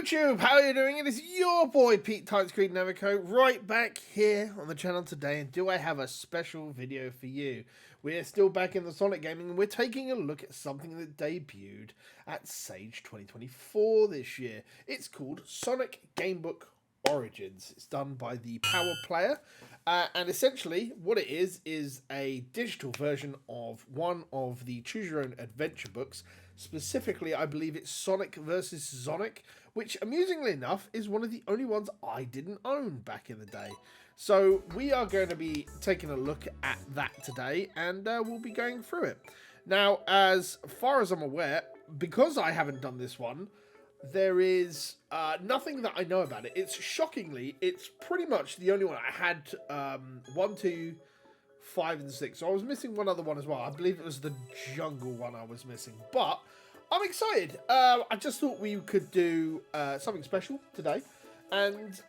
YouTube, how are you doing? It is your boy Pete Tightscreen Navico right back here on the channel today, and do I have a special video for you? We're still back in the Sonic gaming, and we're taking a look at something that debuted at Sage 2024 this year. It's called Sonic Gamebook Origins. It's done by the Power Player, and essentially what it is a digital version of one of the Choose Your Own Adventure books. Specifically, I believe it's Sonic vs. Zonik, which, amusingly enough, is one of the only ones I didn't own back in the day. So we are going to be taking a look at that today, and we'll be going through it. Now, as far as I'm aware, because I haven't done this one, there is nothing that I know about it. It's pretty much the only one. I had 1, 2, 5, and 6. So I was missing one other one as well. I believe it was the jungle one I was missing. But I'm excited. I just thought we could do something special today. And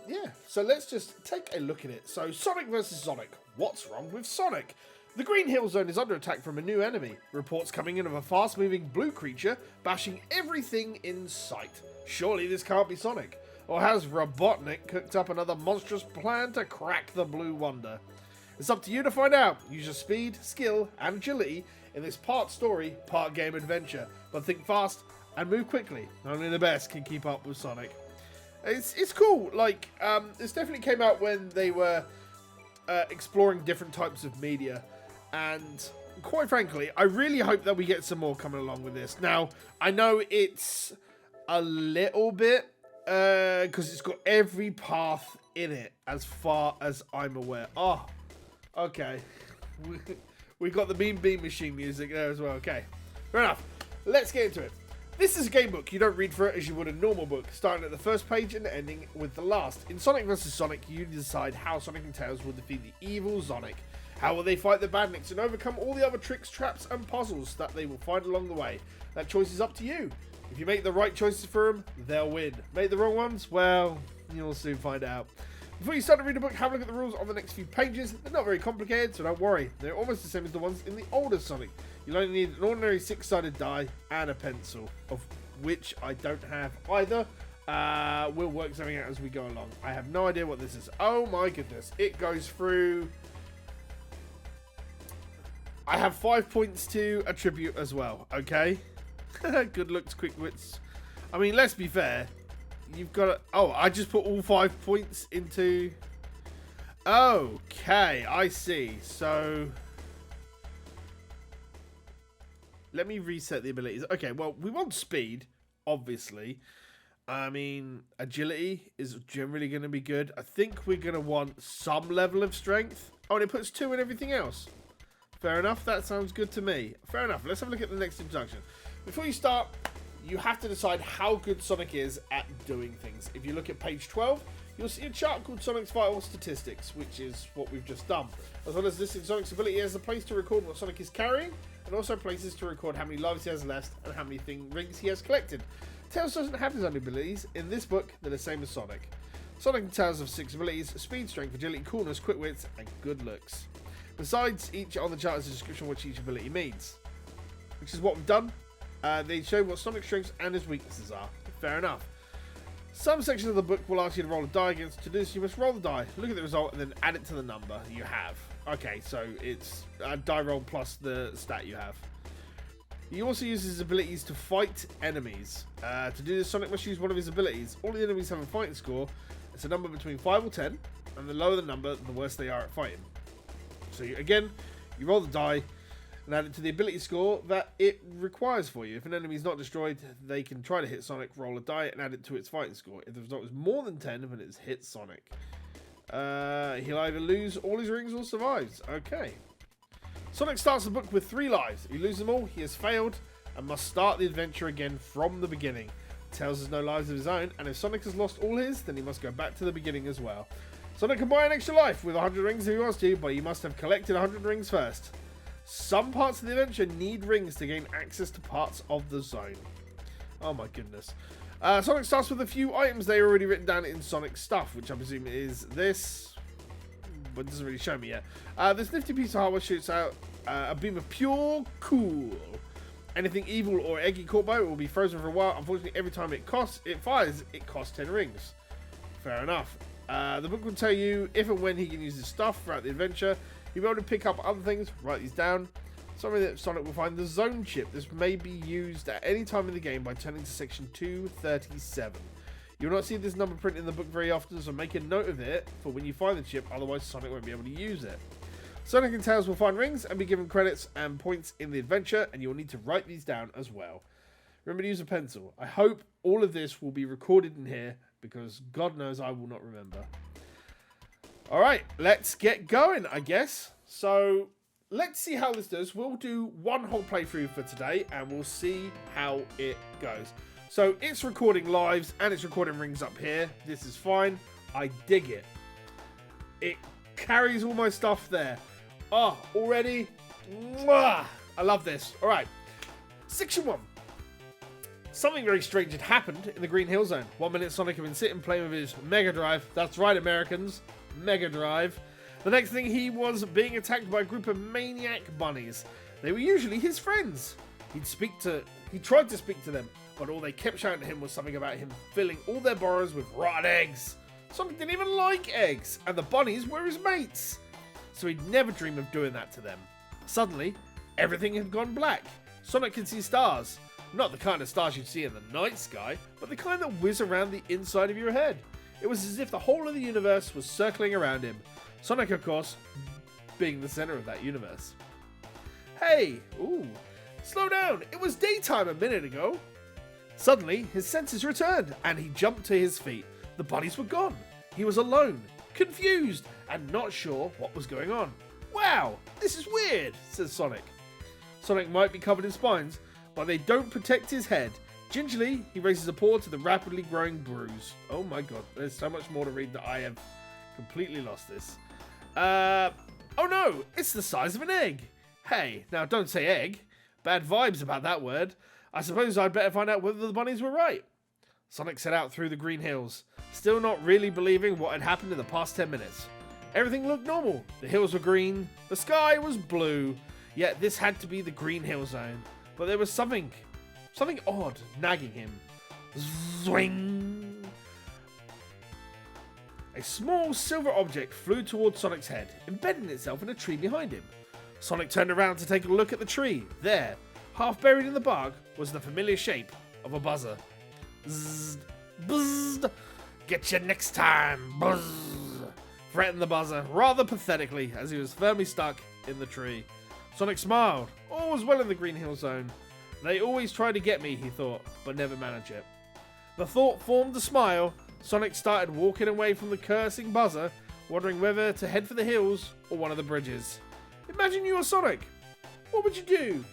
yeah, so let's just take a look at it. So Sonic vs. Sonic. What's wrong with Sonic? The Green Hill Zone is under attack from a new enemy. Reports coming in of a fast-moving blue creature bashing everything in sight. Surely this can't be Sonic. Or has Robotnik cooked up another monstrous plan to crack the Blue Wonder? It's up to you to find out. Use your speed, skill, and agility in this part story, part game adventure. But think fast and move quickly. Only the best can keep up with Sonic. It's cool. Like, this definitely came out when they were exploring different types of media. And quite frankly, I really hope that we get some more coming along with this. Now, I know it's a little bit, because it's got every path in it, as far as I'm aware. Oh, okay. We got the Beam Beam Machine music there as well. Okay, fair enough. Let's get into it. This is a game book. You don't read through it as you would a normal book, starting at the first page and ending with the last. In Sonic vs. Sonic, you decide how Sonic and Tails will defeat the evil Zonik. How will they fight the badniks and overcome all the other tricks, traps, and puzzles that they will find along the way? That choice is up to you. If you make the right choices for them, they'll win. Make the wrong ones? Well, you'll soon find out. Before you start to read the book, have a look at the rules on the next few pages. They're not very complicated, so don't worry. They're almost the same as the ones in the older Sonic. You'll only need an ordinary 6-sided die and a pencil, of which I don't have either. We'll work something out as we go along. I have no idea what this is. Oh my goodness. It goes through... I have 5 points to attribute as well, okay? Good looks, quick wits. I mean, let's be fair. You've got to... Oh, I just put all 5 points into... Okay, I see. So... Let me reset the abilities. Okay, well, we want speed, obviously. I mean, agility is generally going to be good. I think we're going to want some level of strength. Oh, and it puts 2 in everything else. Fair enough, that sounds good to me. Fair enough, let's have a look at the next introduction. Before you start, you have to decide how good Sonic is at doing things. If you look at page 12, you'll see a chart called Sonic's Vital Statistics, which is what we've just done. As well as listing Sonic's ability as a place to record what Sonic is carrying, and also places to record how many lives he has left and how many rings he has collected. Tails doesn't have his own abilities. In this book, they're the same as Sonic. Sonic and Tails have 6 abilities: speed, strength, agility, coolness, quick wits, and good looks. Besides, each on the chart is a description of what each ability means, which is what we've done. They show what Sonic's strengths and his weaknesses are. Fair enough. Some sections of the book will ask you to roll a die against. To do this, you must roll the die, look at the result, and then add it to the number you have. Okay, so it's a die roll plus the stat you have. He also uses his abilities to fight enemies. To do this, Sonic must use one of his abilities. All the enemies have a fighting score. It's a number between 5 or 10, and the lower the number, the worse they are at fighting. So again, you roll the die and add it to the ability score that it requires for you. If an enemy is not destroyed, they can try to hit Sonic, roll a die, and add it to its fighting score. If the result is more than 10, then it's hit Sonic. He'll either lose all his rings or survives. Okay. Sonic starts the book with 3 lives. If he loses them all, he has failed and must start the adventure again from the beginning. Tails has no lives of his own, and if Sonic has lost all his, then he must go back to the beginning as well. Sonic can buy an extra life with 100 rings if he wants to, but he must have collected 100 rings first. Some parts of the adventure need rings to gain access to parts of the zone. Oh my goodness. Sonic starts with a few items they are already written down in Sonic stuff, which I presume is this, but it doesn't really show me yet. This nifty piece of hardware shoots out a beam of pure cool. Anything evil or eggy caught by it will be frozen for a while. Unfortunately, every time it fires, it costs 10 rings. Fair enough. The book will tell you if and when he can use his stuff throughout the adventure. You'll be able to pick up other things, write these down. Something that Sonic will find the zone chip. This may be used at any time in the game by turning to section 237. You'll not see this number print in the book very often, so make a note of it for when you find the chip, otherwise Sonic won't be able to use it. Sonic and Tails will find rings and be given credits and points in the adventure, and you'll need to write these down as well. Remember to use a pencil. I hope all of this will be recorded in here, because God knows I will not remember. Alright, let's get going, I guess. So, let's see how this does. We'll do one whole playthrough for today, and we'll see how it goes. So, it's recording lives, and it's recording rings up here. This is fine. I dig it. It carries all my stuff there. Oh, already? Mwah! I love this. Alright. Section 1. Something very strange had happened in the Green Hill Zone. 1 minute Sonic had been sitting playing with his Mega Drive. That's right, Americans. Mega Drive. The next thing, he was being attacked by a group of maniac bunnies. They were usually his friends. He tried to speak to them, but all they kept shouting at him was something about him filling all their burrows with rotten eggs. Sonic didn't even like eggs, and the bunnies were his mates. So he'd never dream of doing that to them. Suddenly, everything had gone black. Sonic could see stars. Not the kind of stars you'd see in the night sky, but the kind that whiz around the inside of your head. It was as if the whole of the universe was circling around him. Sonic, of course, being the center of that universe. Hey! Ooh! Slow down! It was daytime a minute ago! Suddenly, his senses returned, and he jumped to his feet. The bunnies were gone. He was alone, confused, and not sure what was going on. Wow! This is weird, says Sonic. Sonic might be covered in spines, but they don't protect his head. Gingerly, he raises a paw to the rapidly growing bruise. Oh my god, there's so much more to read that I have completely lost this. Oh no, it's the size of an egg. Hey, now don't say egg. Bad vibes about that word. I suppose I'd better find out whether the bunnies were right. Sonic set out through the green hills, still not really believing what had happened in the past 10 minutes. Everything looked normal. The hills were green, the sky was blue, yet this had to be the Green Hill Zone. But there was something odd nagging him. Zwing! A small silver object flew towards Sonic's head, embedding itself in a tree behind him. Sonic turned around to take a look at the tree. There, half buried in the bark, was the familiar shape of a buzzer. Zzz, buzzed. Get you next time, buzz! Threatened the buzzer, rather pathetically, as he was firmly stuck in the tree. Sonic smiled. All was well in the Green Hill Zone. They always try to get me, he thought, but never manage it. The thought formed a smile. Sonic started walking away from the cursing buzzer, wondering whether to head for the hills or one of the bridges. Imagine you were Sonic. What would you do?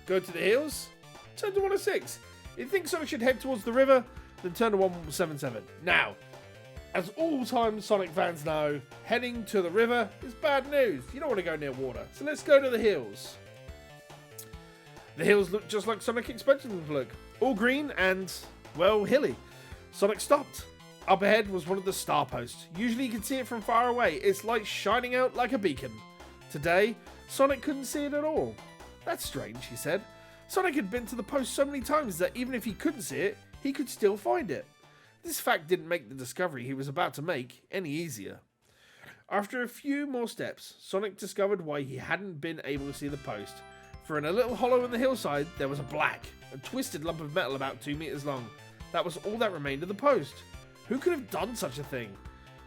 Go to the hills? Turn to 106. If you think Sonic should head towards the river, then turn to 177. Now, as all-time Sonic fans know, heading to the river is bad news. You don't want to go near water, so let's go to the hills. The hills look just like Sonic expected them to look. All green and, well, hilly. Sonic stopped. Up ahead was one of the star posts. Usually you can see it from far away. Its light shining out like a beacon. Today, Sonic couldn't see it at all. That's strange, he said. Sonic had been to the post so many times that even if he couldn't see it, he could still find it. This fact didn't make the discovery he was about to make any easier. After a few more steps, Sonic discovered why he hadn't been able to see the post. For in a little hollow in the hillside, there was a twisted lump of metal about 2 meters long. That was all that remained of the post. Who could have done such a thing?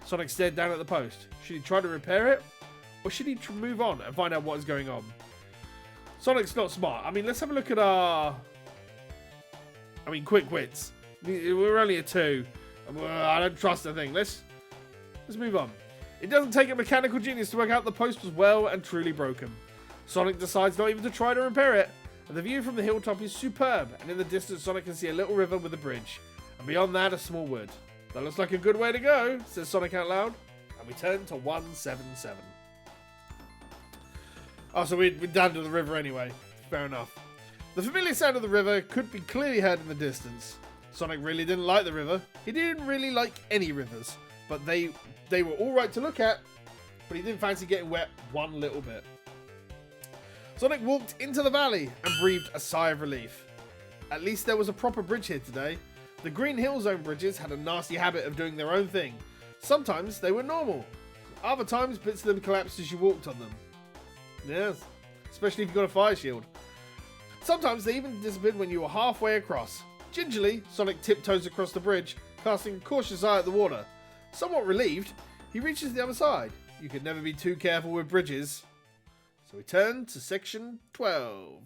Sonic stared down at the post. Should he try to repair it? Or should he move on and find out what is going on? Sonic's not smart. I mean, let's have a look at our... quick wits. We're only a 2. I don't trust the thing. Let's move on. It doesn't take a mechanical genius to work out the post was well and truly broken. Sonic decides not even to try to repair it. And the view from the hilltop is superb. And in the distance, Sonic can see a little river with a bridge. And beyond that, a small wood. That looks like a good way to go, says Sonic out loud. And we turn to 177. Oh, so we're down to the river anyway. Fair enough. The familiar sound of the river could be clearly heard in the distance. Sonic really didn't like the river. He didn't really like any rivers. But they were alright to look at. But he didn't fancy getting wet one little bit. Sonic walked into the valley and breathed a sigh of relief. At least there was a proper bridge here today. The Green Hill Zone bridges had a nasty habit of doing their own thing. Sometimes they were normal. Other times bits of them collapsed as you walked on them. Yes, especially if you got a fire shield. Sometimes they even disappeared when you were halfway across. Gingerly, Sonic tiptoes across the bridge, casting a cautious eye at the water. Somewhat relieved, he reaches the other side. You can never be too careful with bridges. So we turn to section 12.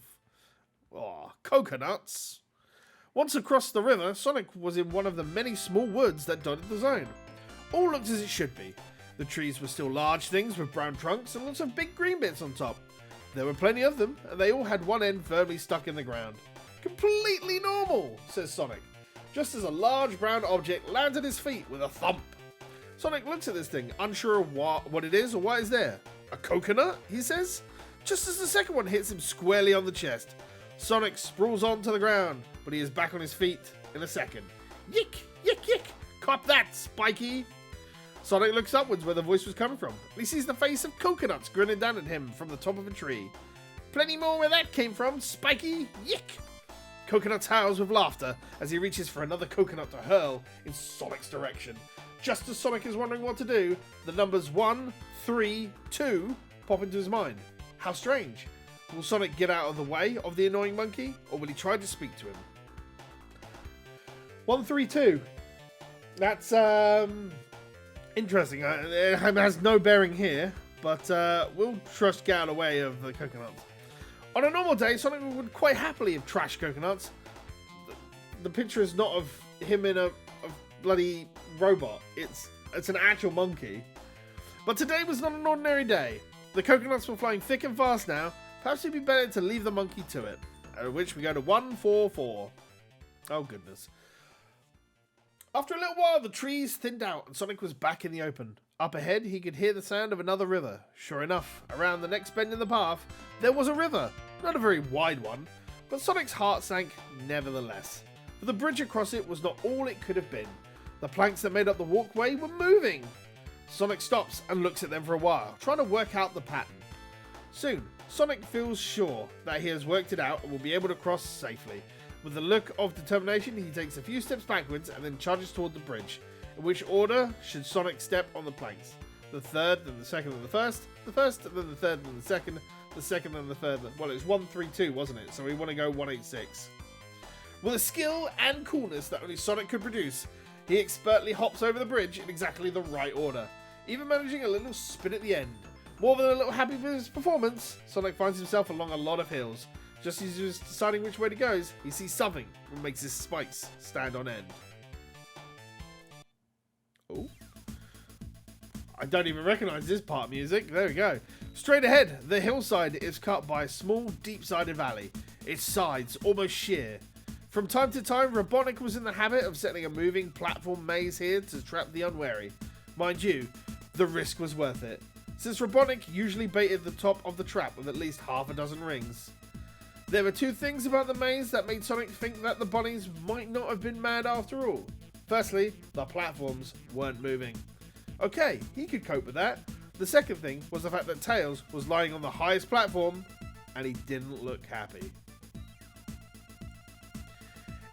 Oh, coconuts. Once across the river, Sonic was in one of the many small woods that dotted the zone. All looked as it should be. The trees were still large things with brown trunks and lots of big green bits on top. There were plenty of them, and they all had one end firmly stuck in the ground. Completely normal, says Sonic, just as a large brown object lands at his feet with a thump. Sonic looks at this thing, unsure of what it is or why it's there. A coconut, he says, just as the second one hits him squarely on the chest. Sonic sprawls onto the ground, but he is back on his feet in a second. Yick, yick, yick, cop that, Spiky. Sonic looks upwards where the voice was coming from, and he sees the face of coconuts grinning down at him from the top of a tree. Plenty more where that came from, Spiky, yick. Coconut howls with laughter as he reaches for another coconut to hurl in Sonic's direction. Just as Sonic is wondering what to do, the numbers 1, 3, 2 pop into his mind. How strange. Will Sonic get out of the way of the annoying monkey, or will he try to speak to him? 1, 3, 2. That's, interesting. It has no bearing here, but we'll just get out of the way of the coconuts. On a normal day, Sonic would quite happily have trashed coconuts. The picture is not of him in a bloody robot. It's an actual monkey. But today was not an ordinary day. The coconuts were flying thick and fast now. Perhaps it'd be better to leave the monkey to it. At which we go to 1, 4, 4. Oh goodness. After a little while, the trees thinned out and Sonic was back in the open. Up ahead, he could hear the sound of another river. Sure enough, around the next bend in the path, there was a river. Not a very wide one, but Sonic's heart sank nevertheless. For the bridge across it was not all it could have been. The planks that made up the walkway were moving. Sonic stops and looks at them for a while, trying to work out the pattern. Soon, Sonic feels sure that he has worked it out and will be able to cross safely. With a look of determination, he takes a few steps backwards and then charges toward the bridge. In which order should Sonic step on the planks? The third, then the second, then the first, and then the third, then the second, then the third. Well, it was 1, 3, 2, wasn't it? So we want to go 1, 8, 6. With a skill and coolness that only Sonic could produce, he expertly hops over the bridge in exactly the right order, even managing a little spin at the end. More than a little happy with his performance, Sonic finds himself along a lot of hills. Just as he was deciding which way to go, he sees something that makes his spikes stand on end. Oh. I don't even recognise this part of music. There we go. Straight ahead, the hillside is cut by a small, deep-sided valley. Its sides almost sheer. From time to time, Robotnik was in the habit of setting a moving platform maze here to trap the unwary. Mind you, the risk was worth it, since Robotnik usually baited the top of the trap with at least half a dozen rings. There were two things about the maze that made Sonic think that the bunnies might not have been mad after all. Firstly, the platforms weren't moving. Okay, he could cope with that. The second thing was the fact that Tails was lying on the highest platform and he didn't look happy.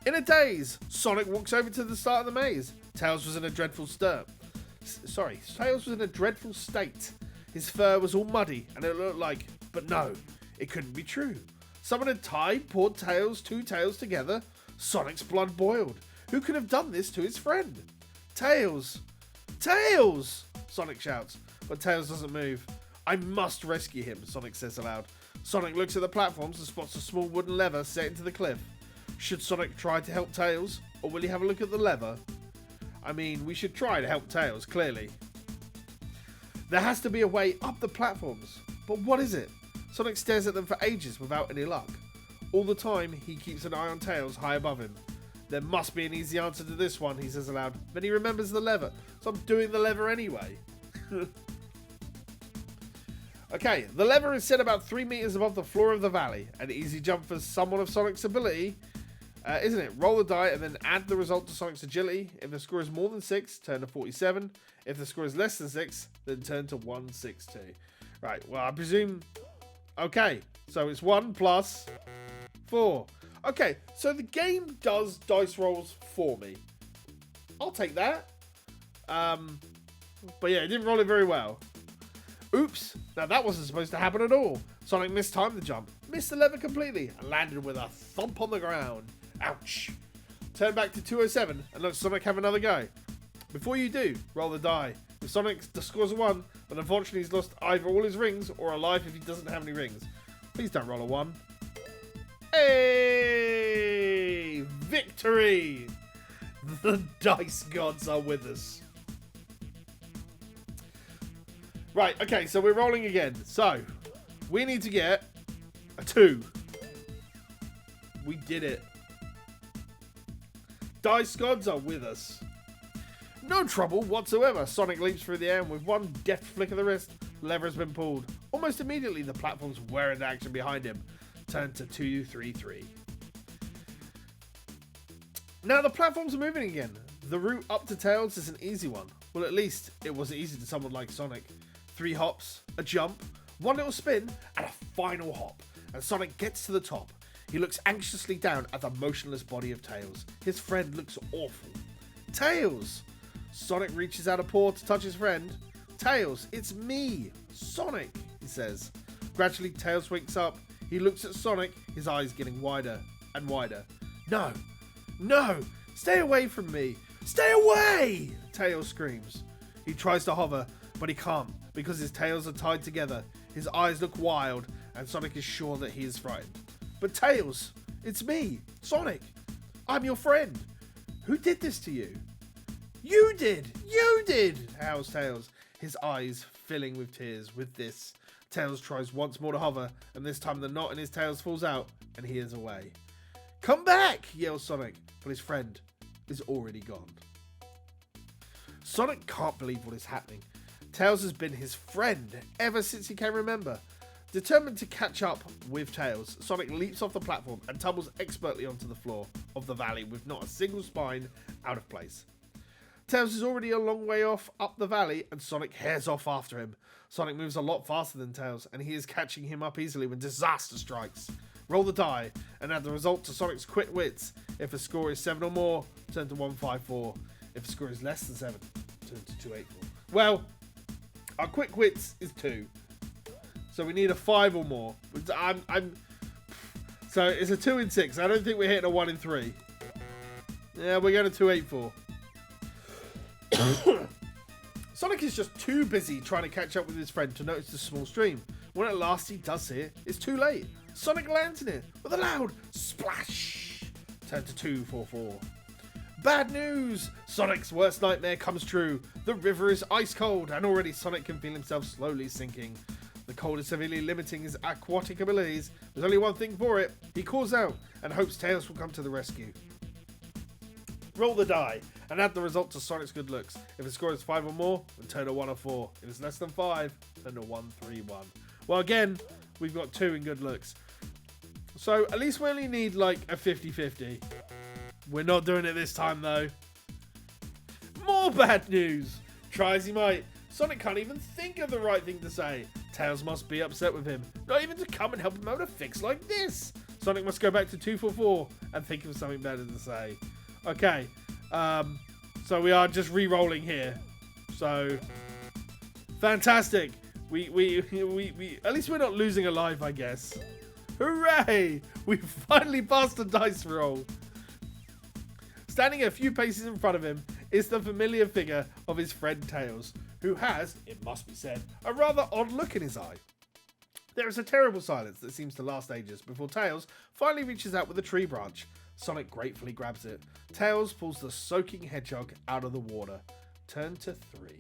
In a daze, Sonic walks over to the start of the maze. Tails was in a dreadful Tails was in a dreadful state. His fur was all muddy and it looked like, but no, it couldn't be true. Someone had tied poor Tails' two tails together. Sonic's blood boiled. Who could have done this to his friend? Tails! Tails! Sonic shouts, but Tails doesn't move. I must rescue him, Sonic says aloud. Sonic looks at the platforms and spots a small wooden lever set into the cliff. Should Sonic try to help Tails, or will he have a look at the lever? I mean, we should try to help Tails, clearly. There has to be a way up the platforms, but what is it? Sonic stares at them for ages without any luck. All the time, he keeps an eye on Tails high above him. There must be an easy answer to this one, he says aloud. Then he remembers the lever, so I'm doing the lever anyway. Okay, the lever is set about 3 meters above the floor of the valley. An easy jump for someone of Sonic's ability, isn't it? Roll the die and then add the result to Sonic's agility. If the score is more than 6, turn to 47. If the score is less than 6, then turn to 162. Right, well, I presume... Okay, so it's 1 plus 4. Okay, so the game does dice rolls for me. I'll take that. But yeah, it didn't roll it very well. Oops, now that wasn't supposed to happen at all. Sonic mistimed the jump, missed the lever completely, and landed with a thump on the ground. Ouch. Turn back to 207 and let Sonic have another go. Before you do, roll the die. If Sonic scores a 1, then unfortunately he's lost either all his rings or a life if he doesn't have any rings. Please don't roll a 1. Hey! Victory! The dice gods are with us. Right, okay, so we're rolling again. So, we need to get a 2. We did it. Dice gods are with us. No trouble whatsoever. Sonic leaps through the air and with one deft flick of the wrist, the lever has been pulled. Almost immediately, the platforms were in action behind him. Turn to 233. Now the platforms are moving again. The route up to Tails is an easy one. Well, at least it was easy to someone like Sonic. 3 hops, a jump, 1 little spin, and a final hop. And Sonic gets to the top. He looks anxiously down at the motionless body of Tails. His friend looks awful. Tails! Sonic reaches out a paw to touch his friend. Tails, it's me, Sonic, he says. Gradually, Tails wakes up. He looks at Sonic, his eyes getting wider and wider. No, no, stay away from me. Stay away! Tails screams. He tries to hover, but he can't because his tails are tied together. His eyes look wild, and Sonic is sure that he is frightened. But Tails, it's me, Sonic. I'm your friend. Who did this to you? You did! You did! Howls Tails, his eyes filling with tears. With this, Tails tries once more to hover, and this time the knot in his tails falls out, and he is away. Come back! Yells Sonic, but his friend is already gone. Sonic can't believe what is happening. Tails has been his friend ever since he can remember. Determined to catch up with Tails, Sonic leaps off the platform and tumbles expertly onto the floor of the valley with not a single spine out of place. Tails is already a long way off up the valley and Sonic hares off after him. Sonic moves a lot faster than Tails and he is catching him up easily when disaster strikes. Roll the die and add the result to Sonic's quick wits. If a score is 7 or more, turn to 154. If a score is less than 7, turn to 284. Well, our quick wits is 2. So we need a 5 or more. So it's a 2 in 6. I don't think we're hitting a 1 in 3. Yeah, we're going to 284. Sonic is just too busy trying to catch up with his friend to notice the small stream. When at last he does see it, it's too late. Sonic lands in it with a loud splash. Turn to 244. Bad news! Sonic's worst nightmare comes true. The river is ice cold and already Sonic can feel himself slowly sinking. The cold is severely limiting his aquatic abilities. There's only one thing for it. He calls out and hopes Tails will come to the rescue. Roll the die and add the result to Sonic's good looks. If the score is 5 or more, then turn to 1 or 4. If it's less than 5, turn to 131. Well, again, we've got 2 in good looks. So at least we only need like a 50-50. We're not doing it this time though. More bad news. Try as he might, Sonic can't even think of the right thing to say. Tails must be upset with him. Not even to come and help him out a fix like this. Sonic must go back to 244 and think of something better to say. Okay, so we are just re-rolling here. So fantastic. We at least we're not losing a life, I guess. Hooray! We finally passed a dice roll. Standing a few paces in front of him is the familiar figure of his friend Tails, who has, it must be said, a rather odd look in his eye. There is a terrible silence that seems to last ages before Tails finally reaches out with a tree branch. Sonic gratefully grabs it. Tails pulls the soaking hedgehog out of the water. Turn to 3.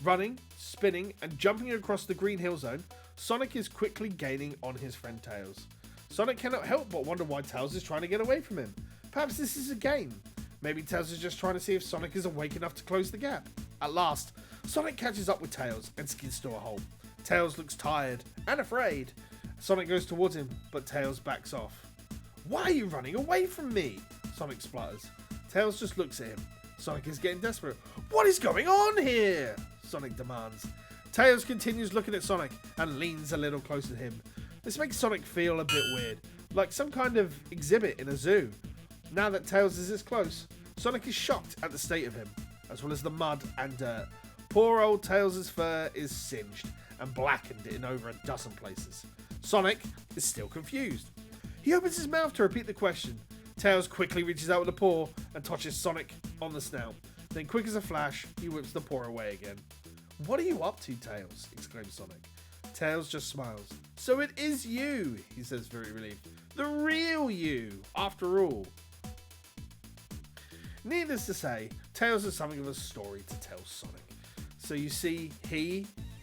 Running, spinning, and jumping across the green hill zone, Sonic is quickly gaining on his friend Tails. Sonic cannot help but wonder why Tails is trying to get away from him. Perhaps this is a game. Maybe Tails is just trying to see if Sonic is awake enough to close the gap. At last, Sonic catches up with Tails and skids to a halt. Tails looks tired and afraid. Sonic goes towards him, but Tails backs off. Why are you running away from me? Sonic splutters. Tails just looks at him. Sonic is getting desperate. What is going on here? Sonic demands. Tails continues looking at Sonic and leans a little closer to him. This makes Sonic feel a bit weird, like some kind of exhibit in a zoo. Now that Tails is this close, Sonic is shocked at the state of him, as well as the mud and dirt. Poor old Tails' fur is singed and blackened in over a dozen places. Sonic is still confused. He opens his mouth to repeat the question. Tails quickly reaches out with a paw and touches Sonic on the snout. Then quick as a flash, he whips the paw away again. "What are you up to, Tails?" exclaims Sonic. Tails just smiles. "So it is you," he says, very relieved. "The real you, after all." Needless to say, Tails has something of a story to tell Sonic. So you see,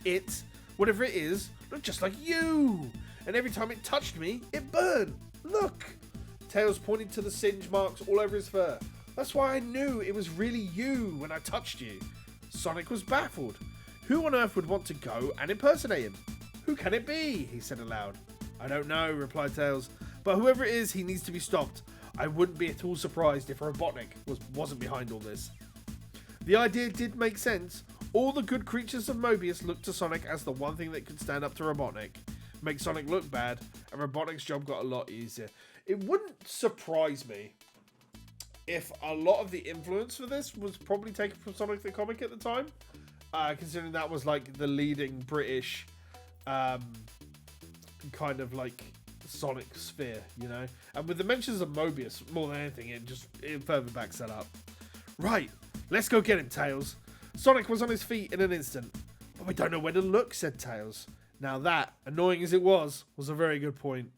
it, whatever it is, looked just like you. And every time it touched me, it burned. Look! Tails pointed to the singe marks all over his fur. "That's why I knew it was really you when I touched you." Sonic was baffled. Who on earth would want to go and impersonate him? "Who can it be?" he said aloud. "I don't know," replied Tails, "but whoever it is, he needs to be stopped. I wouldn't be at all surprised if Robotnik wasn't behind all this." The idea did make sense. All the good creatures of Mobius looked to Sonic as the one thing that could stand up to Robotnik, make Sonic look bad, and Robotnik's job got a lot easier. It wouldn't surprise me if a lot of the influence for this was probably taken from Sonic the Comic at the time, considering that was like the leading British kind of like Sonic sphere, you know? And with the mentions of Mobius, more than anything, it further backs that up. "Right, let's go get him, Tails." Sonic was on his feet in an instant. "But we don't know where to look," said Tails. Now that, annoying as it was a very good point.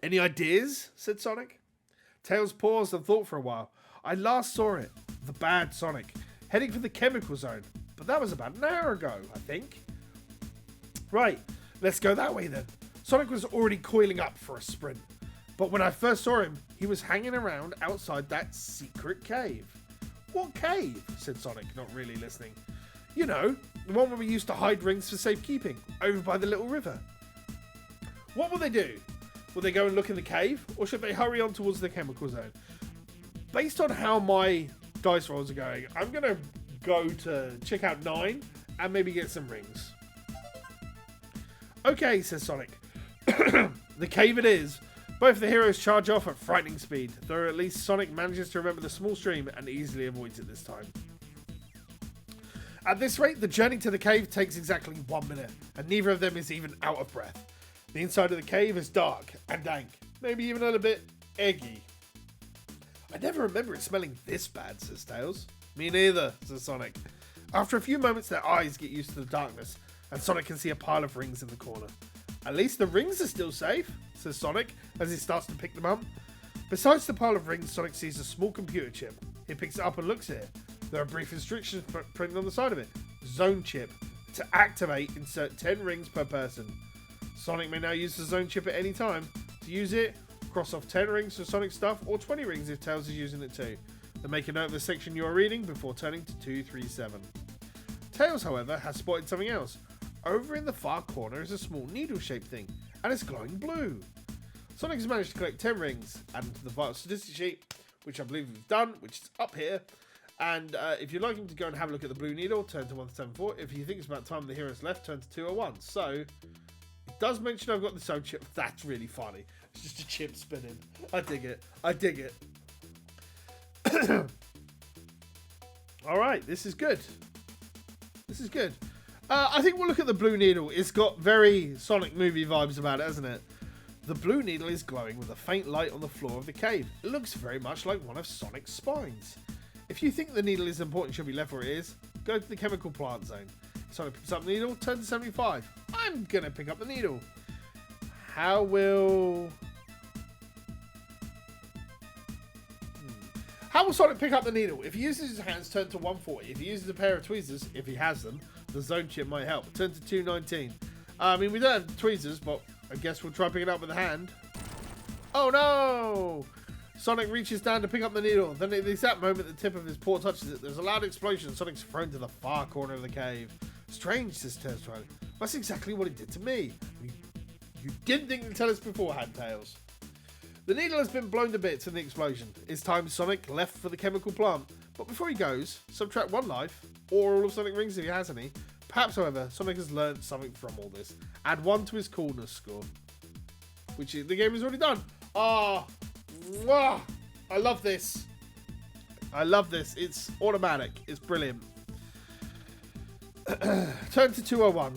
"Any ideas?" said Sonic. Tails paused and thought for a while. "I last saw it, the bad Sonic, heading for the chemical zone. But that was about an hour ago, I think." "Right, let's go that way then." Sonic was already coiling up for a sprint. But when I first saw him, he was hanging around outside that secret cave. "What cave?" said Sonic, not really listening. "You know, the one where we used to hide rings for safekeeping, over by the little river." "What will they do? Will they go and look in the cave, or should they hurry on towards the chemical zone?" Based on how my dice rolls are going, I'm going to go to check out 9 and maybe get some rings. "Okay," says Sonic. "The cave it is." Both the heroes charge off at frightening speed, though at least Sonic manages to remember the small stream and easily avoids it this time. At this rate, the journey to the cave takes exactly 1 minute, and neither of them is even out of breath. The inside of the cave is dark and dank, maybe even a little bit eggy. "I never remember it smelling this bad," says Tails. "Me neither," says Sonic. After a few moments, their eyes get used to the darkness, and Sonic can see a pile of rings in the corner. "At least the rings are still safe," says Sonic as he starts to pick them up. Besides the pile of rings, Sonic sees a small computer chip. He picks it up and looks at it. There are brief instructions printed on the side of it. Zone chip. To activate, insert 10 rings per person. Sonic may now use the zone chip at any time. To use it, cross off 10 rings for Sonic stuff, or 20 rings if Tails is using it too. Then make a note of the section you are reading before turning to 237. Tails, however, has spotted something else. Over in the far corner is a small needle-shaped thing, and it's glowing blue. Sonic has managed to collect 10 rings, add them to the vital statistic sheet, which I believe we've done, which is up here. And if you'd like him to go and have a look at the blue needle, turn to 174. If you think it's about time the heroes left, turn to 201. So, it does mention I've got the zone chip. That's really funny. It's just a chip spinning. I dig it. I dig it. Alright, this is good. This is good. I think we'll look at the blue needle. It's got very Sonic movie vibes about it, hasn't it? The blue needle is glowing with a faint light on the floor of the cave. It looks very much like one of Sonic's spines. If you think the needle is important and should be left where it is, go to the chemical plant zone. Sonic picks up the needle, turn to 75. I'm going to pick up the needle. How will Sonic pick up the needle? If he uses his hands, turn to 140. If he uses a pair of tweezers, if he has them, the zone chip might help. Turn to 219. I mean, we don't have tweezers, but I guess we'll try picking it up with a hand. Oh no! Sonic reaches down to pick up the needle. Then at the exact moment the tip of his paw touches it, there's a loud explosion and Sonic's thrown to the far corner of the cave. "Strange," says Tails. "That's exactly what it did to me." You didn't think to tell us beforehand, Tails. The needle has been blown to bits in the explosion. It's time Sonic left for the chemical plant. But before he goes, subtract 1 life, or all of Sonic rings if he has any, Perhaps, however, Sonic has learned something from all this. Add 1 to his coolness score. Which the game has already done. Ah, oh, I love this. I love this. It's automatic. It's brilliant. Turn to 201.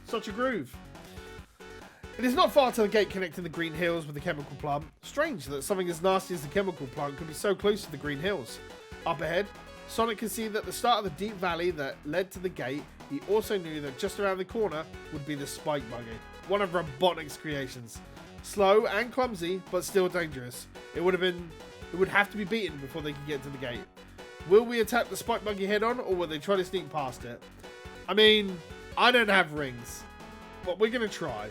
Such a groove. It is not far to the gate connecting the green hills with the chemical plant. Strange that something as nasty as the chemical plant could be so close to the green hills. Up ahead, Sonic can see that the start of the deep valley that led to the gate. He also knew that just around the corner would be the spike buggy, one of Robotnik's creations. Slow and clumsy, but still dangerous. It would have to be beaten before they could get to the gate. Will we attack the spike buggy head on, or will they try to sneak past it? I mean, I don't have rings, but we're gonna try.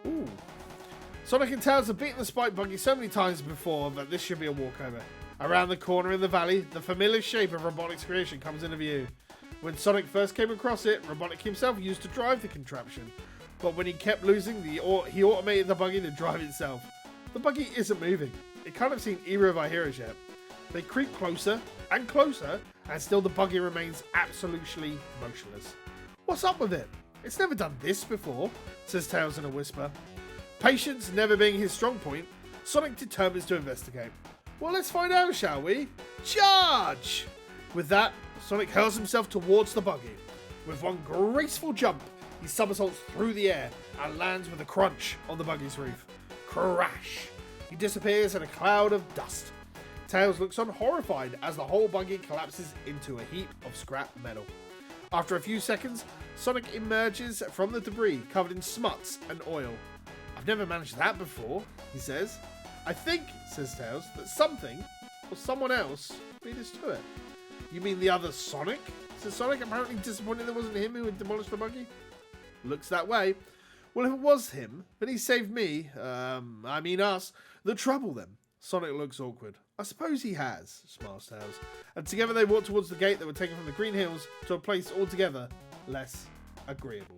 Ooh. Sonic and Tails have beaten the spike buggy so many times before that this should be a walkover. Around the corner in the valley, the familiar shape of Robotnik's creation comes into view. When Sonic first came across it, Robotnik himself used to drive the contraption. But when he kept losing, he automated the buggy to drive itself. The buggy isn't moving. It can't have seen either of our heroes yet. They creep closer and closer, and still the buggy remains absolutely motionless. What's up with it? It's never done this before, says Tails in a whisper. Patience never being his strong point, Sonic determines to investigate. Well, let's find out, shall we? Charge! With that, Sonic hurls himself towards the buggy. With one graceful jump, he somersaults through the air and lands with a crunch on the buggy's roof. Crash! He disappears in a cloud of dust. Tails looks on horrified as the whole buggy collapses into a heap of scrap metal. After a few seconds, Sonic emerges from the debris covered in smuts and oil. I've never managed that before, he says. I think, says Tails, that something or someone else beat us to it. You mean the other Sonic? Says Sonic, apparently disappointed it wasn't him who had demolished the buggy. Looks that way. Well, if it was him, then he saved me, I mean us, the trouble then. Sonic looks awkward. I suppose he has, smiles Tails. And together they walk towards the gate that were taken from the Green Hills to a place altogether less agreeable.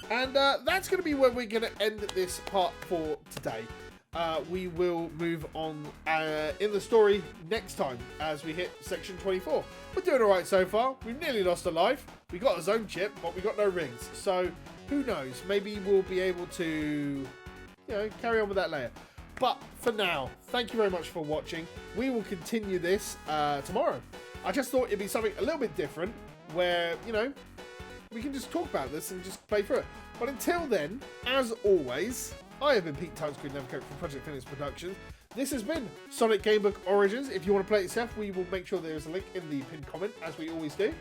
And that's going to be where we're going to end this part for today. We will move on in the story next time as we hit section 24. We're doing alright so far. We've nearly lost a life. We got a zone chip, but we got no rings. So, who knows? Maybe we'll be able to, carry on with that later. But for now, thank you very much for watching. We will continue this tomorrow. I just thought it'd be something a little bit different where, we can just talk about this and just play through it. But until then, as always, I have been Pete Timescreen Navigator from Project Phoenix Productions. This has been Sonic Gamebook Origins. If you want to play it yourself, we will make sure there is a link in the pinned comment, as we always do.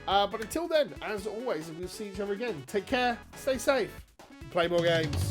But until then, as always, we'll see each other again. Take care, stay safe, and play more games.